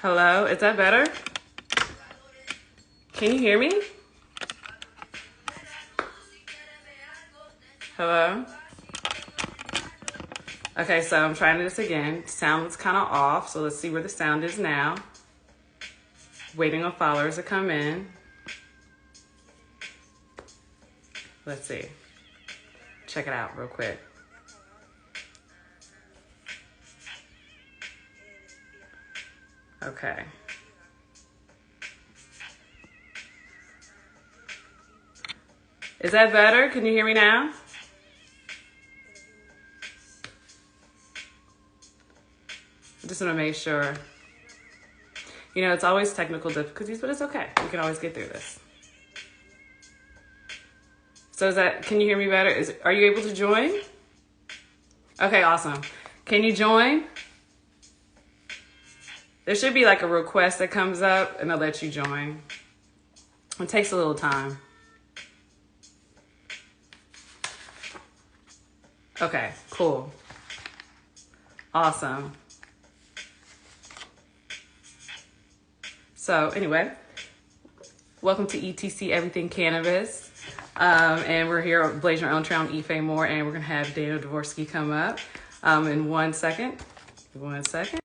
Hello, is that better? Can you hear me? Hello? Okay, so I'm trying this again. Sound was kind of off, so let's see where the sound is now. Waiting on followers to come in. Let's see. Check it out real quick. Okay. Is that better? Can you hear me now? I just want to make sure. You know, it's always technical difficulties, but it's okay. We can always get through this. So can you hear me better? Are you able to join? Okay, awesome. Can you join? There should be like a request that comes up and they'll let you join. It takes a little time. Okay, cool. Awesome. So anyway, welcome to ETC Everything Cannabis. And we're here at Blaze Your Own Trail on Ife Moore, and we're gonna have Daniel Dvorsky come up in 1 second. 1 second.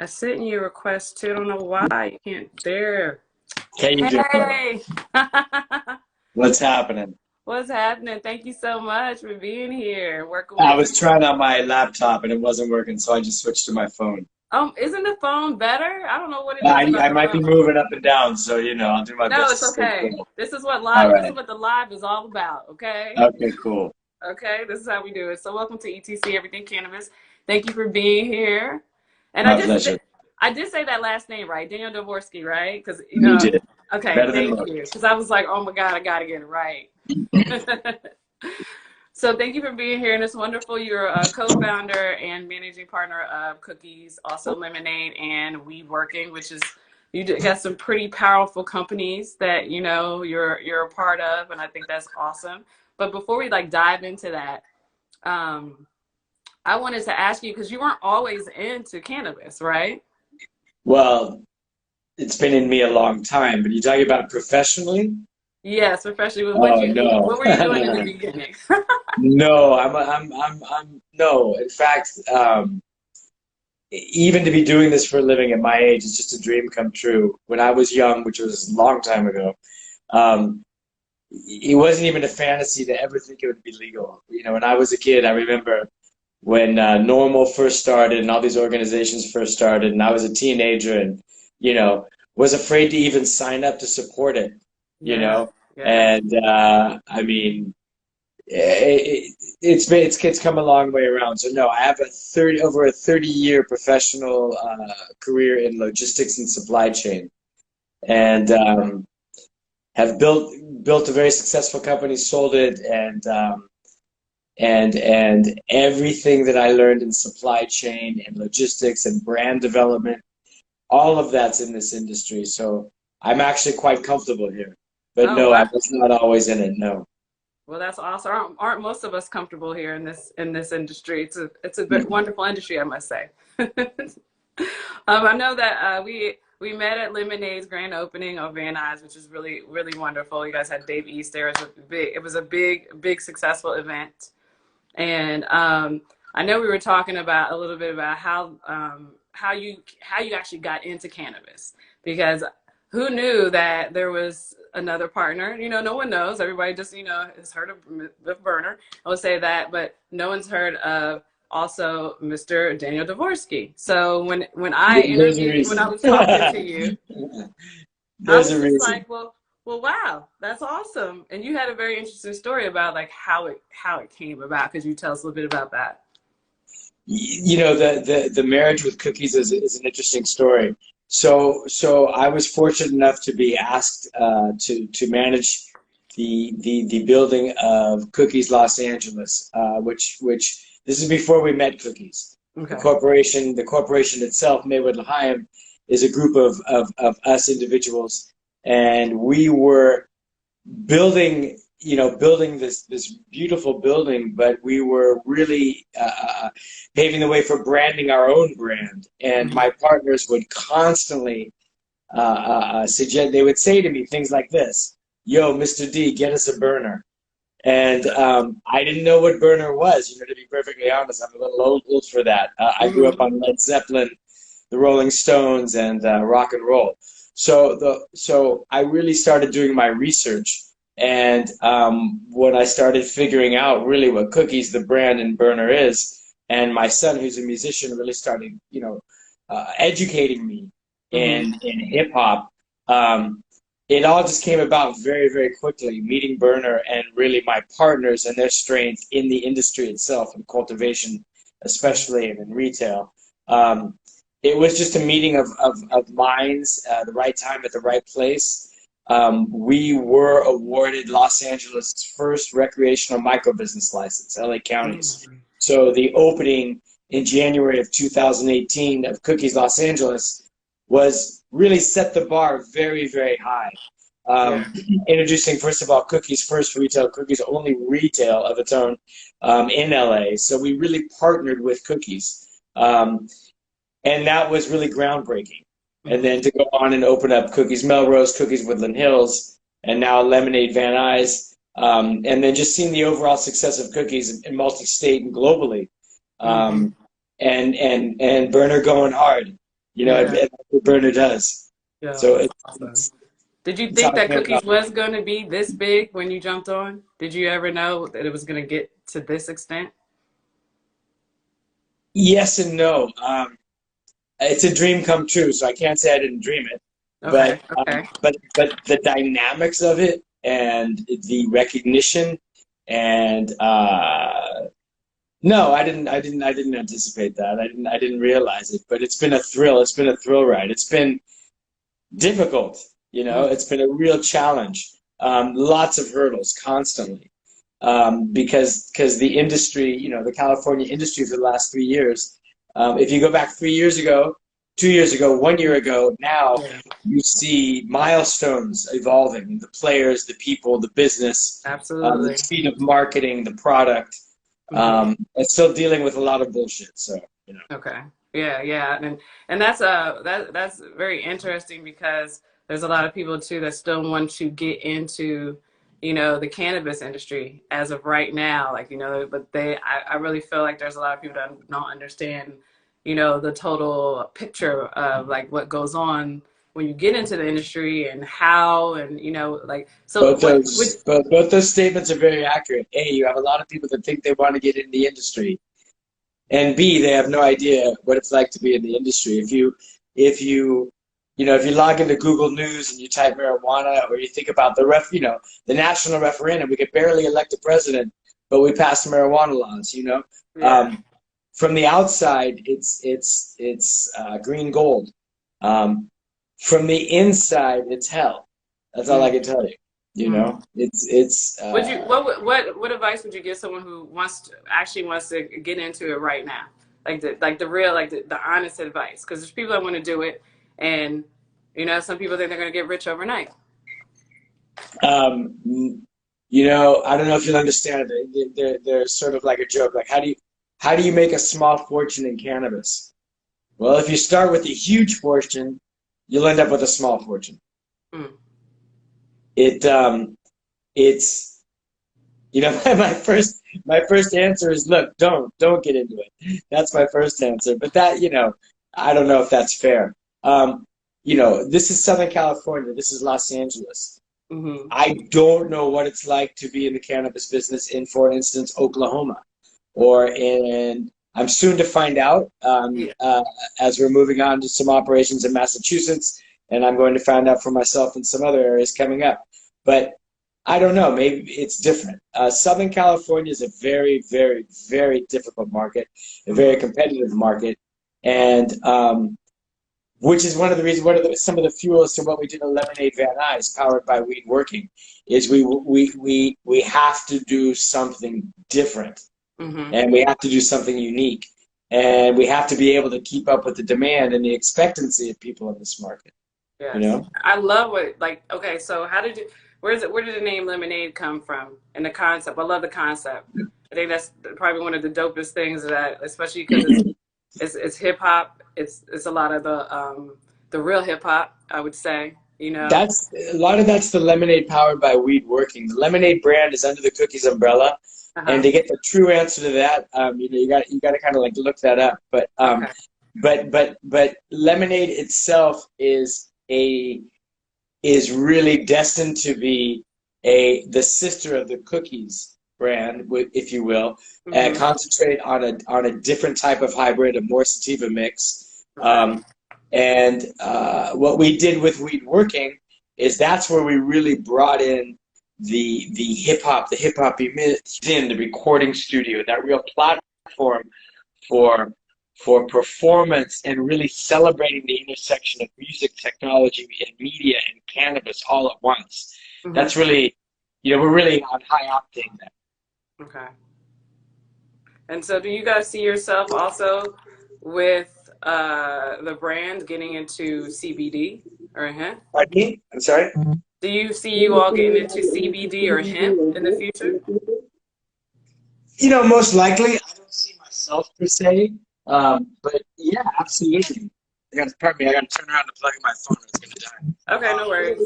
I sent you a request too. I don't know why you can't. There. How you doing? Hey. What's happening? What's happening? Thank you so much for being here. I was trying on my laptop and it wasn't working, so I just switched to my phone. Isn't the phone better? I don't know what it is. I might be moving up and down, so I'll do my best. No, it's okay. This is what live. This is what the live is all about. Okay. Okay, cool. Okay, this is how we do it. So welcome to ETC Everything Cannabis. Thank you for being here. And my pleasure. I did say that last name right, Daniel Dvorsky, right? Because you did. Okay, thank you. Because I was like, oh my God, I got to get it right. So thank you for being here, and it's wonderful. You're a co-founder and managing partner of Cookies, also Lemonade, and Weed Working, which is you got some pretty powerful companies that you're a part of, and I think that's awesome. But before we dive into that, I wanted to ask you, because you weren't always into cannabis, right? Well, it's been in me a long time, but you're talking about professionally? Yes, professionally. No. What were you doing in the beginning? No, no. In fact, even to be doing this for a living at my age is just a dream come true. When I was young, which was a long time ago, it wasn't even a fantasy to ever think it would be legal. When I was a kid, I remember when Normal first started and all these organizations first started, and I was a teenager and, was afraid to even sign up to support it, Yeah. And I mean, it's come a long way around. So no, I have over a 30-year professional career in logistics and supply chain, and have built a very successful company, sold it, and everything that I learned in supply chain and logistics and brand development, all of that's in this industry. So I'm actually quite comfortable here. But no, I was not always in it. No. Well, that's awesome. Aren't most of us comfortable here in this industry? It's a wonderful industry, I must say. I know that we met at Lemonade's grand opening of Van Nuys, which is really, really wonderful. You guys had Dave East there. It was a big successful event. And I know we were talking about a little bit about how you actually got into cannabis, because who knew that there was another partner? No one knows. Everybody just has heard of the burner. I would say that, but no one's heard of also Mr. Daniel Dvorsky. So when I interviewed you, when I was talking to you, I was just like, well, wow, that's awesome. And you had a very interesting story about how it came about. Could you tell us a little bit about that? The marriage with Cookies is an interesting story. So I was fortunate enough to be asked to manage the building of Cookies Los Angeles, which this is before we met Cookies. Okay. The corporation itself, Maywood L'Chaim, is a group of us individuals, and we were building this beautiful building, but we were really paving the way for branding our own brand. And my partners would constantly suggest, they would say to me things like this: "Yo, Mr. D, get us a burner." And I didn't know what burner was, to be perfectly honest. I'm a little old for that. I grew up on Led Zeppelin, the Rolling Stones, and rock and roll. So I really started doing my research. And when I started figuring out really what Cookies, the brand, and burner is, and my son, who's a musician, really started, educating me in hip hop, it all just came about very, very quickly, meeting Burner and really my partners and their strength in the industry itself, in cultivation especially, and in retail. It was just a meeting of minds, the right time at the right place. We were awarded Los Angeles' first recreational microbusiness license, LA County's. So the opening in January of 2018 of Cookies Los Angeles was really set the bar very, very high. Introducing, first of all, Cookies' first retail, Cookies' only retail of its own in LA. So we really partnered with Cookies. And that was really groundbreaking. And then to go on and open up Cookies Melrose, Cookies Woodland Hills, and now Lemonade Van Nuys, and then just seeing the overall success of Cookies in multi-state and globally, and Burner going hard, that's what Burner does. Yeah, so awesome. Did you think that Cookies was going to be this big when you jumped on? Did you ever know that it was going to get to this extent? Yes and no. It's a dream come true, so I can't say I didn't dream it. Okay. But the dynamics of it and the recognition and no, I didn't anticipate that. I didn't realize it. But it's been a thrill. It's been a thrill ride. It's been difficult. It's been a real challenge. Lots of hurdles constantly. Because the industry, the California industry for the last 3 years. If you go back 3 years ago, 2 years ago, 1 year ago, now you see milestones evolving, the players, the people, the business, absolutely, the speed of marketing, the product. It's still dealing with a lot of bullshit. So Okay, yeah, and that's very interesting because there's a lot of people too that still want to get into the cannabis industry as of right now, but I really feel like there's a lot of people that don't understand, the total picture of what goes on when you get into the industry and how, and so both those statements are very accurate. A, you have a lot of people that think they want to get in the industry, and B, they have no idea what it's like to be in the industry. If you log into Google News and you type marijuana, or you think about the national referendum, we could barely elect a president, but we passed marijuana laws. From the outside, it's green gold. From the inside, it's hell. That's all I can tell you. It's. What advice would you give someone who wants to get into it right now? The real, the honest advice, because there's people that want to do it. And, some people think they're going to get rich overnight. I don't know if you'll understand it. They're sort of like a joke. How do you make a small fortune in cannabis? Well, if you start with a huge fortune, you'll end up with a small fortune. It's, my first answer is, look, don't get into it. That's my first answer. But that, I don't know if that's fair. This is Southern California. This is Los Angeles. I don't know what it's like to be in the cannabis business in, for instance, Oklahoma, I'm soon to find out as we're moving on to some operations in Massachusetts, and I'm going to find out for myself in some other areas coming up. But I don't know. Maybe it's different. Southern California is a very, very, very difficult market, a very competitive market, and which is one of the reasons, some of the fuels to what we did in Lemonade Van Nuys, powered by weed working, is we have to do something different, and we have to do something unique, and we have to be able to keep up with the demand and the expectancy of people in this market. You Yes. know, I love what, like, okay, so where did the name Lemonade come from and the concept? I love the concept. I think that's probably one of the dopest things that, especially because it's hip hop. It's a lot of the real hip hop, I would say, you know. that's a lot of that's the Lemonade powered by weed working. The Lemonade brand is under the Cookies umbrella, and Uh-huh. to get the true answer to that, you got to kind of like look that up. Okay. But Lemonade itself is really destined to be the sister of the Cookies brand, if you will, and Mm-hmm. concentrate on a different type of hybrid, a more sativa mix. Okay. And what we did with Weed Working is that's where we really brought in the hip hop in the recording studio, that real platform for performance and really celebrating the intersection of music, technology, and media and cannabis all at once. Mm-hmm. That's really, we're really on high octane there. Okay. And so, do you guys see yourself also with the brand getting into CBD or hemp? Pardon me? I'm sorry? Do you see you all getting into CBD or hemp in the future? Most likely, I don't see myself per se, but yeah, absolutely. Pardon me, I got to turn around and plug in my phone. It's going to die. Okay, no worries.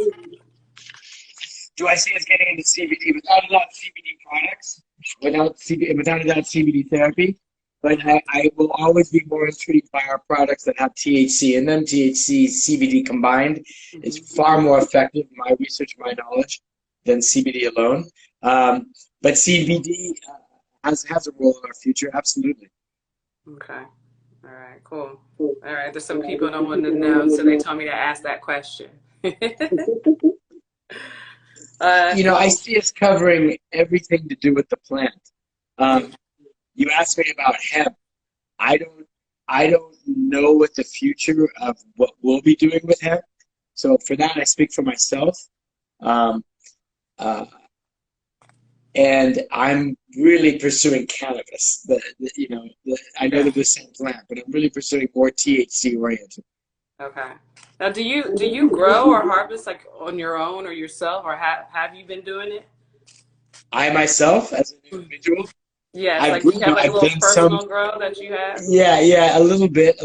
Do I see us getting into CBD? Without a doubt, CBD products, without a doubt, CBD therapy. But I will always be more intrigued by our products that have THC in them. THC, CBD combined is far more effective, in my research, my knowledge, than CBD alone. But CBD has a role in our future, absolutely. Okay. All right, cool. All right, there's some people that want to know, so they told me to ask that question. I see us covering everything to do with the plant. You asked me about hemp. I don't know what the future of what we'll be doing with hemp. So for that, I speak for myself. Um, uh, and I'm really pursuing cannabis. I know Yeah. they're the same plant, but I'm really pursuing more THC oriented. Okay. Now, do you grow or harvest like on your own or yourself, or have you been doing it? I myself, as an individual, Yes, I've like do you have like a I've little done some. personal grow that you have? Yeah, a little bit.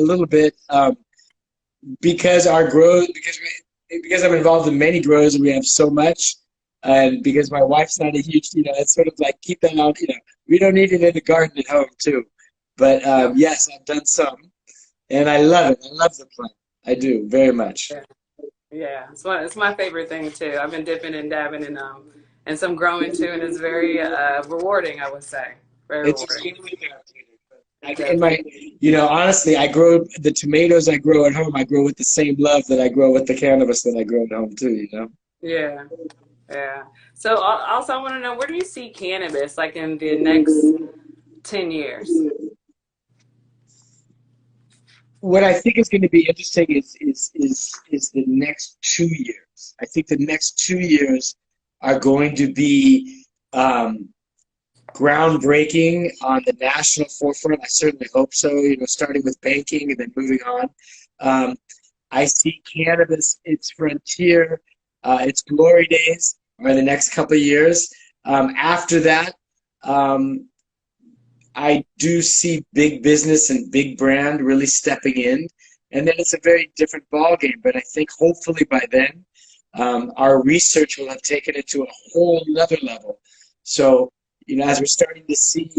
Because because I'm involved in many grows and we have so much, and because my wife's not a huge, it's sort of like keep that out. We don't need it in the garden at home too. But No. yes, I've done some, and I love it. I love the plant. I do very much. Yeah. Yeah, it's my favorite thing too. I've been dipping and dabbing in and some growing too, and it's very rewarding, I would say. Very It's rewarding. extremely therapeutic. It In definitely. my, honestly, I grow the tomatoes I grow at home. I grow with the same love that I grow with the cannabis that I grow at home too. Yeah, yeah. So also, I want to know, where do you see cannabis like in the next 10 years? What I think is going to be interesting is the next 2 years. I think the next 2 years are going to be groundbreaking on the national forefront. I certainly hope so. Starting with banking and then moving on. I see cannabis, its frontier, its glory days are in the next couple of years. After that, I do see big business and big brand really stepping in, and then it's a very different ballgame. But I think hopefully by then, our research will have taken it to a whole other level. So, as you're starting to see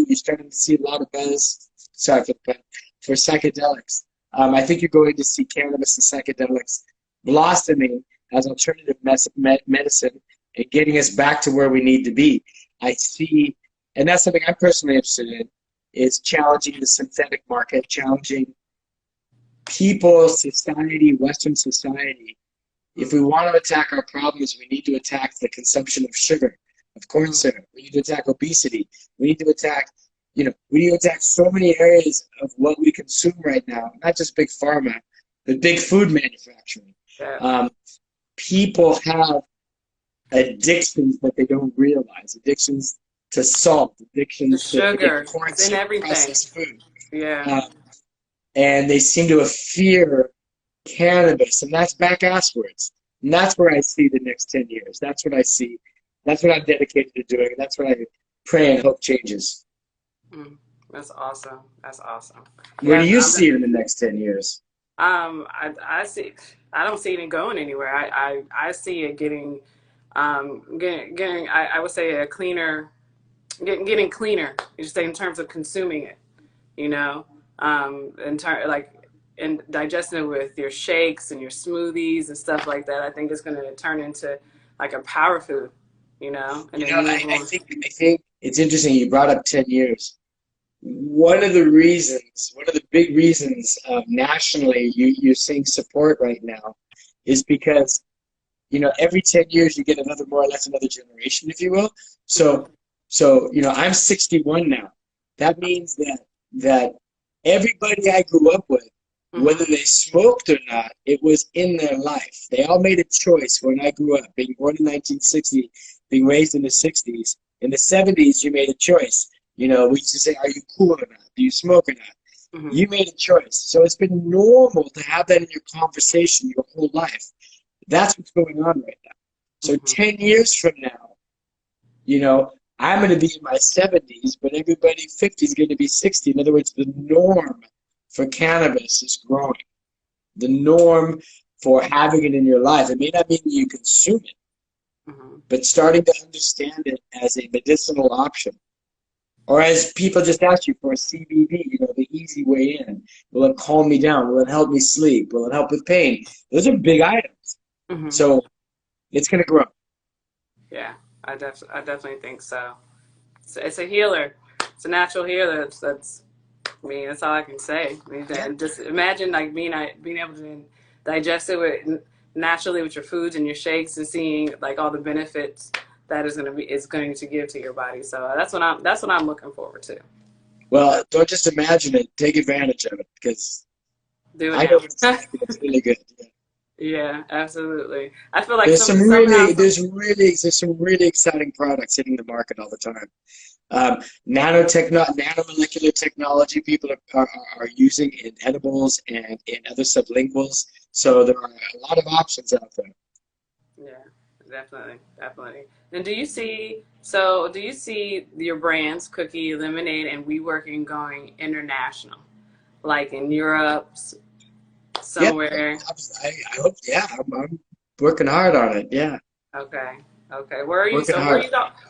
a lot of buzz. Sorry for the pun, for psychedelics. I think you're going to see cannabis and psychedelics blossoming as alternative medicine and getting us back to where we need to be. I see, and that's something I'm personally interested in, is challenging the synthetic market, challenging people, society, Western society. If we want to attack our problems, we need to attack the consumption of sugar, of corn syrup. We need to attack obesity. We need to attack, we need to attack so many areas of what we consume right now, not just big pharma, the big food manufacturing. Yeah. People have addictions that they don't realize. Addictions to salt, The addictions to, again, sugar, corn it's in syrup, everything. processed food. Yeah. Um, and they seem to fear cannabis, and that's back asswards. And that's where I see the next 10 years. That's what I see. That's what I'm dedicated to doing, and that's what I pray and hope changes. Mm, that's awesome. That's awesome. Where do Yes, you see it in the next 10 years? I see. I don't see it going anywhere. I see it getting. I would say a cleaner, getting cleaner. You just say in terms of consuming it. You know, and digesting it with your shakes and your smoothies and stuff like that. I think it's going to turn into like a power food. You know, and You then know, move on. I think it's interesting you brought up 10 years. One of the big reasons nationally you're seeing support right now is because, every 10 years you get another, more or less another generation, if you will. Mm-hmm. So I'm 61 now. That means that everybody I grew up with, whether Mm-hmm. they smoked or not, it was in their life. They all made a choice when I grew up, being born in 1960, being raised in the 60s. In the 70s, you made a choice. We used to say, are you cool or not? Do you smoke or not? Mm-hmm. You made a choice. So it's been normal to have that in your conversation your whole life. That's what's going on right now. So Mm-hmm. 10 years from now, you know, I'm going to be in my 70s, but everybody 50 is going to be 60. In other words, the norm for cannabis is growing. The norm for having it in your life. It may not mean that you consume it, Mm-hmm. but starting to understand it as a medicinal option. Or as people just ask you for a CBD, the easy way in. Will it calm me down? Will it help me sleep? Will it help with pain? Those are big items. Mm-hmm. So it's going to grow. Yeah, I definitely think so. It's a healer. It's a natural healer. I mean, that's all I can say. I mean, Yeah. just imagine like being able to digest it naturally with your foods and your shakes, and seeing like all the benefits that is going to give to your body. So that's what I'm looking forward to. Well, don't just imagine it. Take advantage of it because Do it I know now. what it's like and it's really good. Yeah. Yeah, absolutely. I feel like There's some somehow really, some. there's some really exciting products hitting the market all the time. Nanomolecular technology people are using in edibles and in other sublinguals. So there are a lot of options out there. Yeah, definitely, definitely. And do you see your brands, Cookie, Lemonade, and We Working going international, like in Europe, Yeah, somewhere? I hope. Yeah, I'm working hard on it. Yeah, Okay, okay. Where are you? working So hard.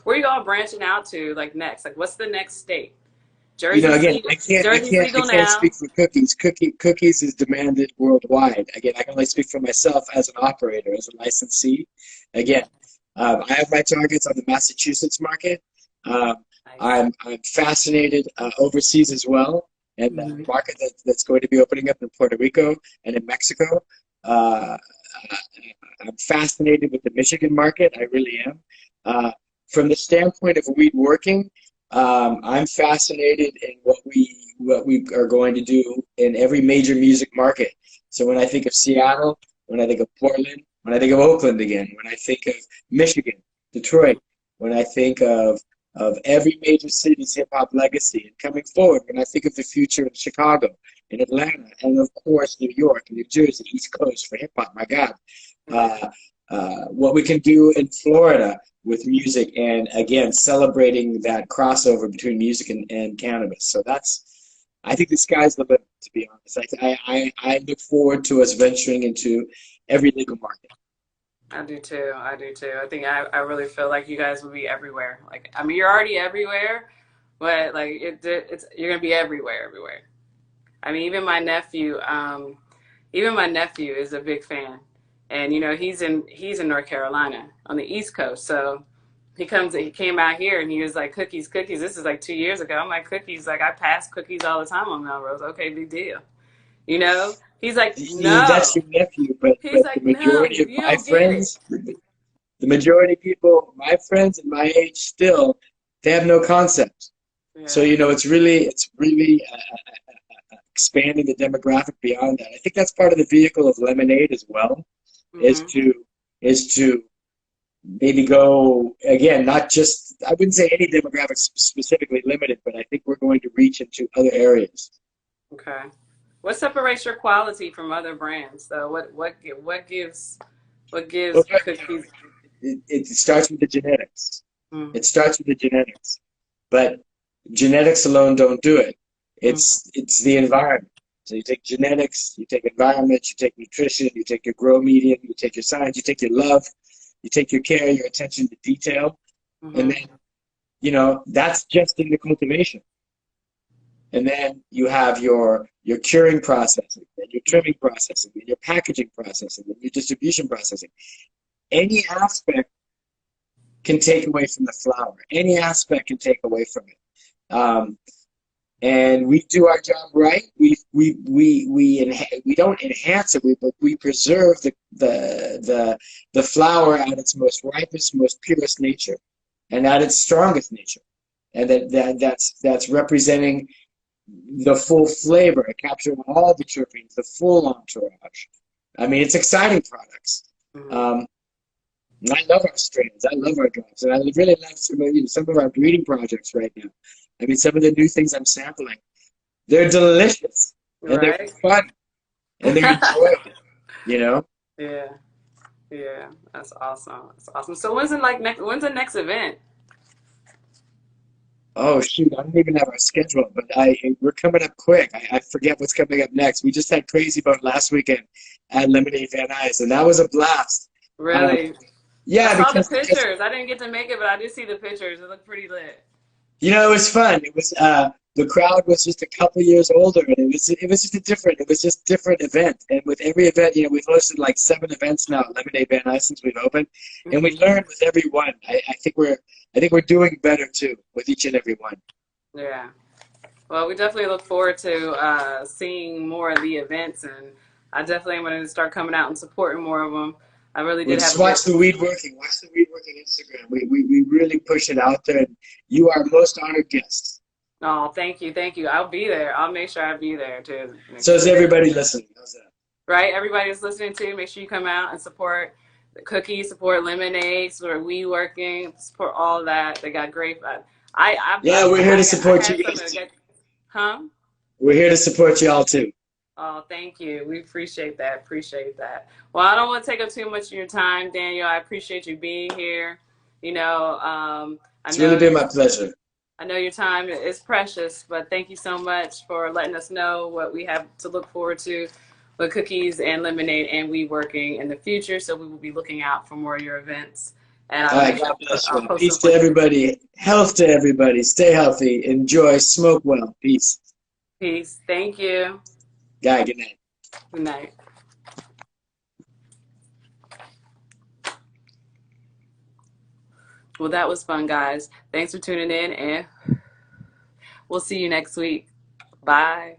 where are you all branching out to? Like next? Like what's the next state? Jersey's Again, legal. Jersey's I legal can't now. speak for cookies. Cookies is demanded worldwide. Again, I can only speak for myself as an operator, as a licensee. Again, I have my targets on the Massachusetts market. Um, Nice. I'm fascinated overseas as well, and the Hmm. market that's going to be opening up in Puerto Rico and in Mexico. Uh, uh, I'm fascinated with the Michigan market. I really am. Uh, from the standpoint of weed working. I'm fascinated in what we are going to do in every major music market. So when I think of Seattle, when I think of Portland, when I think of Oakland again, when I think of Michigan, Detroit, when I think of every major city's hip hop legacy and coming forward, when I think of the future of Chicago and Atlanta, and of course New York and New Jersey, East Coast for hip hop, my God. Yeah. Uh, what we can do in Florida with music and again celebrating that crossover between music and cannabis. So I think the sky's the limit, to be honest. I look forward to us venturing into every legal market. I do too. I do too. I think I really feel like you guys will be everywhere. Like I mean, you're already everywhere, but like it's you're gonna be everywhere, everywhere. I mean, even my nephew is a big fan, and he's in North Carolina on the East Coast. So he came out here and he was like, cookies, cookies. This is like 2 years ago. I'm like, cookies. Like I pass cookies all the time on Melrose. Okay, big deal. He's like, That's no. your nephew, but He's the like, majority no, of you my don't get it. friends, the majority of people, my friends and my age still, they have no concept. So Yeah. it's really expanding the demographic beyond that. I think that's part of the vehicle of Lemonade as well, is to maybe go, again, not just, I wouldn't say any demographics specifically limited, but I think we're going to reach into other areas. Okay. What separates your quality from other brands, though? What gives Well, cookies? it starts with the genetics. Mm. It starts with the genetics. But genetics alone don't do it. Mm. It's the environment. So you take genetics, you take environment, you take nutrition, you take your grow medium, you take your science, you take your love, you take your care, your attention to detail, and then, you know, that's just in the cultivation. And then you have your curing processing, and your trimming processing, and your packaging processing, and your distribution processing. Any aspect can take away from the flower. Any aspect can take away from it. And we do our job right. We don't enhance it, but we preserve the flower at its most ripest, most purest nature, and at its strongest nature, and that's representing the full flavor, capturing all the terpenes, the full entourage. I mean, it's exciting products. I love our strains. I love our drops, and I really love some of our breeding projects right now. I mean, some of the new things I'm sampling, they're delicious, and they're fun, and they're enjoyable, you know? Yeah. Yeah. That's awesome. That's awesome. So when's the next event? Oh, shoot, I don't even have our schedule, but we're coming up quick. I forget what's coming up next. We just had Crazy Boat last weekend at Lemonade Van Nuys, and that was a blast. Really? Yeah, I saw the pictures. I didn't get to make it, but I did see the pictures. It looked pretty lit. You know, it was fun. It was the crowd was just a couple years older, and it was just different event. And with every event, you know, we've hosted like 7 events now at Lemonade Van Nuys since we've opened, and we learned with every one. I think we're doing better too with each and every one. Yeah. Well, we definitely look forward to seeing more of the events, and I definitely am going to start coming out and supporting more of them. I really did have watch the weed working. Watch the weed working Instagram. We really push it out there, and you are most honored guest. Oh, thank you, thank you. I'll be there. I'll make sure I'll be there too. So is everybody listening? How's that? Right, everybody that's listening to, make sure you come out and support the Cookies, support Lemonade, support weed working, support all that. They got great. We're here to support you guys. Huh? We're here to support you all too. Oh, thank you. We appreciate that. Appreciate that. Well, I don't want to take up too much of your time, Daniel. I appreciate you being here. You know, it's really been my pleasure. I know your time is precious, but thank you so much for letting us know what we have to look forward to with Cookies and Lemonade and weed working in the future. So we will be looking out for more of your events. And God bless you. Peace to everybody. Health to everybody. Stay healthy. Enjoy. Smoke well. Peace. Peace. Thank you. Guy, good night. Good night. Well, that was fun, guys. Thanks for tuning in, and we'll see you next week. Bye.